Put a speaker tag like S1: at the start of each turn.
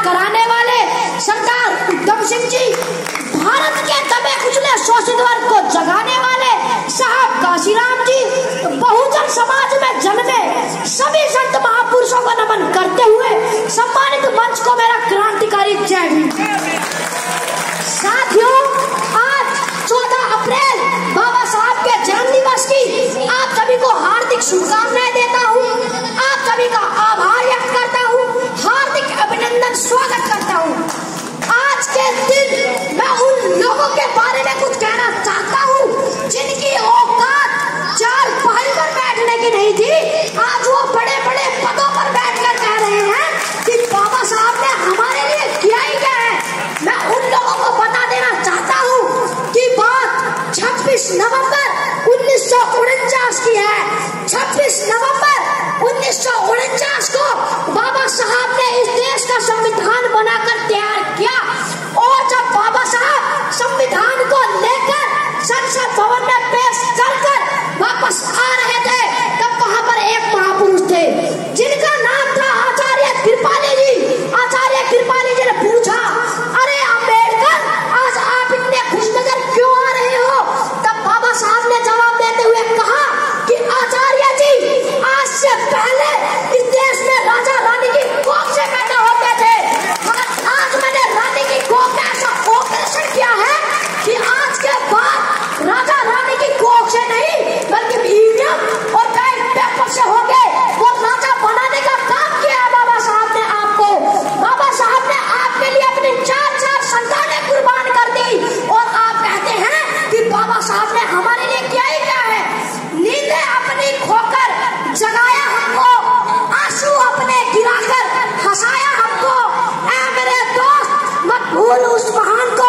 S1: कराने वाले सरदार उधम सिंह जी, भारत के दबे कुचले शोषित वर्ग को जगाने वाले साहब काशीराम जी, बहुजन समाज में जन्मे सभी संत महापुरुषों को नमन करते हुए सम्मानित मंच को मेरा क्रांतिकारी जय भीम। साथियों, आज 14 अप्रैल बाबा साहब के जन्म दिवस की आप सभी को हार्दिक शुभकामनाएं देता हूँ। आप सभी का आभार व्यक्त करता हूँ, हार्दिक अभिनंदन स्वागत करता हूँ। आज के दिन मैं उन लोगों के बारे में कुछ कहना चाहता हूँ जिनकी औकात चार पाई पर बैठने की नहीं थी, आज वो बड़े बड़े पदों पर बैठकर कह रहे हैं कि बाबा साहब ने हमारे लिए किया ही क्या है। मैं उन लोगों को बता देना चाहता हूँ कि बात 26 नवंबर 1949 की है। 26 नवंबर 1949 को बाबा साहब ने इस देश का संविधान बनाकर तैयार किया और जब बाबा साहब संविधान को लेकर संसद भवन में पेश कर वापस आ रहे थे, तब वहां पर एक महापुरुष थे जिनका नाम था आचार्य कृपाली जी। आचार्य कृपाली जी ने पूछा, अरे अम्बेडकर, आज आप इतने खुशनजर क्यों आ रहे हो? तब बाबा साहब ने जवाब देते हुए कहा कि आचार्य जी, आज से पहले इस देश में राजा रानी की कोख से पैदा होते थे, मगर आज मैंने रानी की कोख का ऐसा ऑपरेशन किया है कि आज के बाद राजा रानी की कोख से नहीं बल्कि ईवीएम और बैलेट पेपर से हो गए वो राजा बनाने का काम किया है बाबा साहब ने आपको। बाबा साहब ने आपके लिए अपनी 4 संतानें कुर्बान कर दी और आप कहते हैं कि बाबा साहब ने हमारे लिए किया ही क्या है। नींदें अपनी खोकर जगाया हमको, आंसू अपने गिराकर हंसाया हमको। ऐ मेरे दोस्त, मत भूल उस महान को